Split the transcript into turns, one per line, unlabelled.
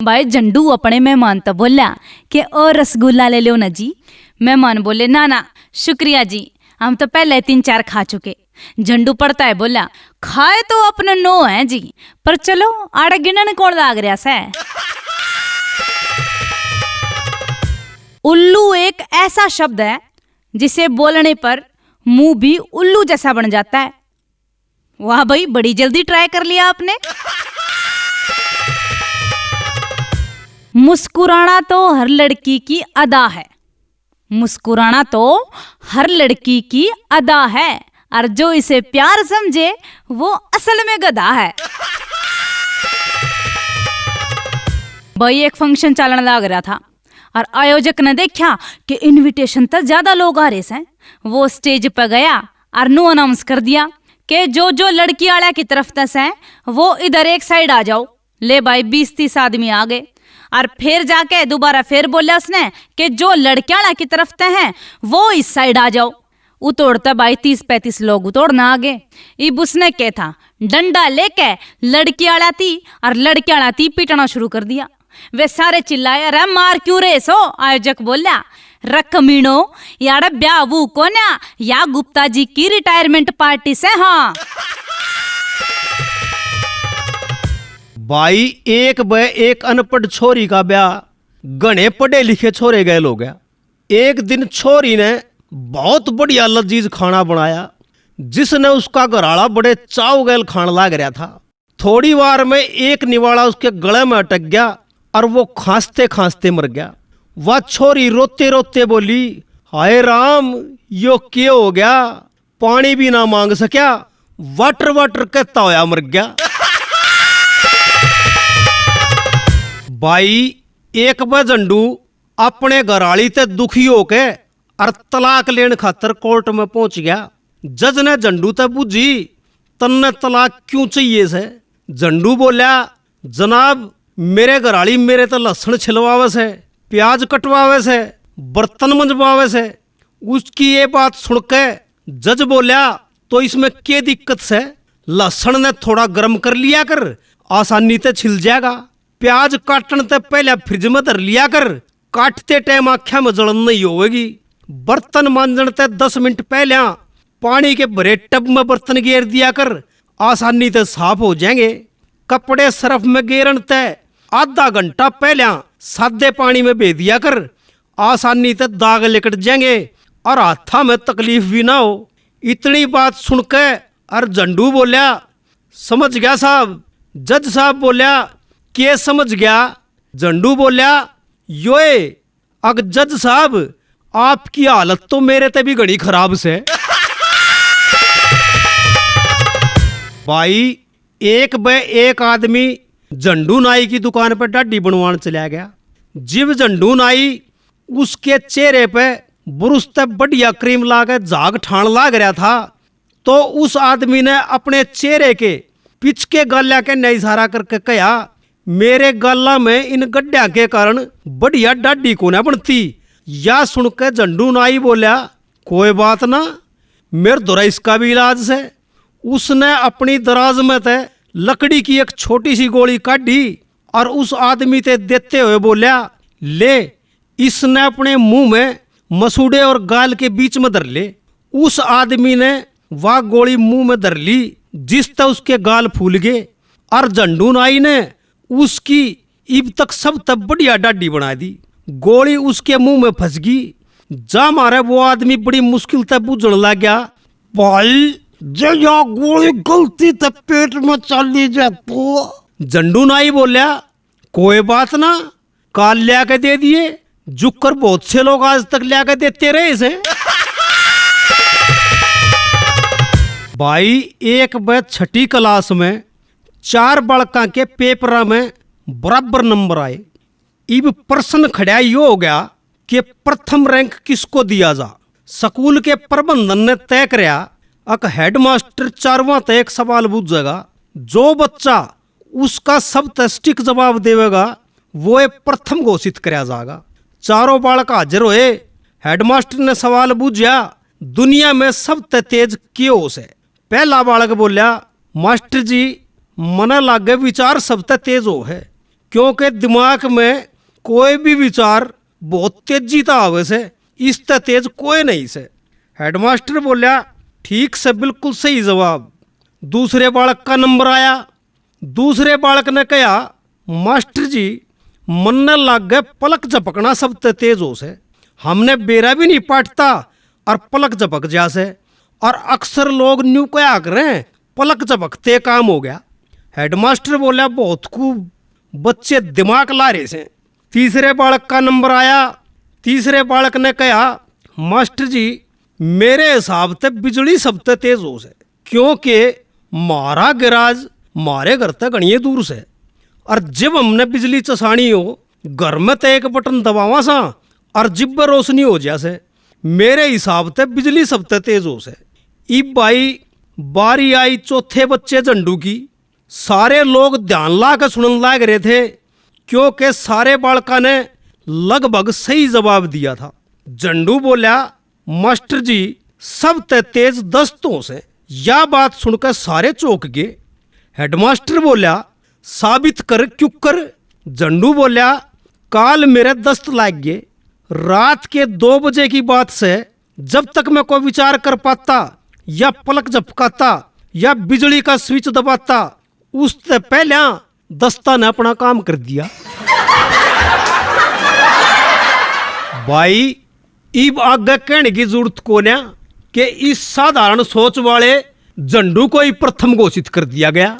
भाई झंडू अपने मेहमान तो बोला कि और रसगुल्ला ले लो ना जी। मेहमान बोले ना ना शुक्रिया जी, हम तो पहले 3-4 खा चुके। झंडू पड़ता है बोला खाए तो अपने 9 हैं जी, पर चलो आड़े गिनन कौन लाग रहा से। उल्लू एक ऐसा शब्द है जिसे बोलने पर मुंह भी उल्लू जैसा बन जाता है। वाह भाई, बड़ी जल्दी ट्राई कर लिया आपने। मुस्कुराना तो हर लड़की की अदा है, मुस्कुराना तो हर लड़की की अदा है, और जो इसे प्यार समझे वो असल में गधा है। भाई एक फंक्शन चलने लग रहा था और आयोजक ने देखा कि इनविटेशन तो ज्यादा लोग आ रहे हैं। वो स्टेज पर गया और नो अनाउंस कर दिया कि जो जो लड़की वाला की तरफ तस है वो इधर एक साइड आ जाओ। ले भाई 20-30 आदमी आ गए और फिर जाके दोबारा फिर बोला उसने कि जो लड़कियां वाला की तरफ ते हैं वो इस साइड आ जाओ। उतोड़ता भाई 30-35 लोग उतोड़ना आगे। इब उसने क्या था डंडा लेके लड़की वाला थी और लड़की वाला थी पीटना शुरू कर दिया। वे सारे चिल्लाए अरे मार क्यों रे सो। आयोजक बोला रख मीणो यार ब्याह वो कोन्या या गुप्ता जी की रिटायरमेंट पार्टी से। हाँ
भाई एक अनपढ़ छोरी का ब्याह घने पढ़े लिखे छोरे गए हो गया। एक दिन छोरी ने बहुत बढ़िया लजीज खाना बनाया जिसने उसका घराड़ा बड़े चाव गैल खान लाग रहा था। थोड़ी बार में एक निवाड़ा उसके गले में अटक गया और वो खांसते खांसते मर गया। वह छोरी रोते रोते बोली हाय राम यो क्या हो गया, पानी भी ना मांग सका, वाटर वाटर कहता होया मर गया। भाई एक बार झंडू अपने घराली ते दुखी होके और तलाक लेने खातर कोर्ट में पहुंच गया। जज ने झंडू ते पूछी तन्ने तलाक क्यों चाहिए से। झंडू बोला जनाब मेरे घराली मेरे तो लहसुन छिलवावे से, प्याज कटवावे से, बर्तन मंजवावे से। उसकी ये बात सुन के जज बोला तो इसमें क्या दिक्कत से, लहसुन ने थोड़ा गर्म कर लिया कर आसानी से छिल जाएगा, प्याज काटने ते पहले फ्रिज में धर लिया कर काटते टाइम आँखें में जलन नहीं होगी, बर्तन मांजने ते 10 मिनट पहले पानी के भरे टब में बर्तन गेर दिया कर आसानी से साफ हो जाएंगे, कपड़े सर्फ में गेरन ते आधा घंटा पहले सादे पानी में भे दिया कर आसानी से दाग लिकट जाएंगे और हाथा में तकलीफ भी ना हो। इतनी बात सुन के और झंडू बोलिया समझ गया साहब। जज साहब बोलिया के समझ गया। झंडू बोलिया योए अग जज साहब आपकी हालत तो मेरे ते भी घनी खराब से। भाई एक आदमी झंडू नाई की दुकान पर डाडी बनवान चला गया। जिब झंडू नाई उसके चेहरे पे बुरुस ते बढ़िया क्रीम लाके झाग ठाण लाग रहा था तो उस आदमी ने अपने चेहरे के पिच के गाल्या के नई इशारा करके कहा मेरे गाला में इन गड्ढा के कारण बढ़िया डाडी को न बनती। या सुन के झंडू नाई बोला कोई बात ना, मेरे द्वारा इसका भी इलाज से। उसने अपनी दराज में ते लकड़ी की एक छोटी सी गोली काटी और उस आदमी ते देते हुए बोला ले। इसने अपने मुंह में मसूड़े और गाल के बीच में धर ले। उस आदमी ने वह गोली मुंह में धर ली जिस तक उसके गाल फूल गए और झंडू नाई ने उसकी इब तक सब तक बढ़िया डाडी बना दी। गोली उसके मुंह में फंस गई। जा मारे वो आदमी बड़ी मुश्किल तक बूझने लग गया भाई जे या गोली गलती तक पेट में चली जाए तो। झंडू नाई बोलिया कोई बात ना, काल लिया के दे दिए, जुकर बहुत से लोग आज तक लिया के देते रहे इसे। भाई एक बार 6ठी क्लास में 4 बालका के पेपर में बराबर नंबर आए। इब प्रश्न खड़ा यो हो गया कि प्रथम रैंक किसको दिया जा। स्कूल के प्रबंधन ने तय कराया एक हेडमास्टर 4वां तक एक सवाल पूछेगा, जो बच्चा उसका सब स्टिक जवाब देगा वो प्रथम घोषित कराया जाएगा। चारों बालक हाजिर हुए। हेडमास्टर ने सवाल पूछा दुनिया में सबसे तेज क्यों है। पहला बालक बोलिया मास्टर जी मना लागे विचार सबसे तेज हो है। क्योंकि दिमाग में कोई भी विचार बहुत तेजी से आवे से, इससे तेज कोई नहीं से। हेडमास्टर बोला, ठीक से बिल्कुल सही जवाब। दूसरे बालक का नंबर आया। दूसरे बालक ने कहा, मास्टर जी मन न लग गए पलक झपकना सबसे तेज हो से, हमने बेरा भी नहीं पाटता और पलक झपक जा से, और अक्सर लोग न्यू क्या करें पलक झपकते काम हो गया। हेडमास्टर बोला, बहुत खूब, बच्चे दिमाग ला रहे से। तीसरे बालक का नंबर आया। तीसरे बालक ने कहा, मास्टर जी मेरे हिसाब से बिजली सबसे तेज हो से, क्योंकि मारा गैराज मारे घर तक घणिए दूर से, और जब हमने बिजली चसानी हो घर में तो एक बटन दबावा सा और जिब्बे रोशनी हो जैसे, मेरे हिसाब से बिजली सबसे तेज हो से। इब भाई बारी आई चौथे बच्चे झंडू की। सारे लोग ध्यान ला के सुनने लग रहे थे, क्योंकि सारे बालका ने लगभग सही जवाब दिया था। झंडू बोला, मास्टर जी सबसे तेज 10 तो से। यह बात सुनकर सारे चौंक गए। हेडमास्टर बोला, साबित कर क्यों कर। झंडू बोला, काल मेरे दस्त लाग गए। रात के 2 बजे की बात से जब तक मैं कोई विचार कर पाता या पलक झपकाता या बिजली का स्विच दबाता, उससे पहले दस्ता ने अपना काम कर दिया। भाई इब आगे कहने की जरूरत को ना कि इस साधारण सोच वाले झंडू को ही प्रथम घोषित कर दिया गया।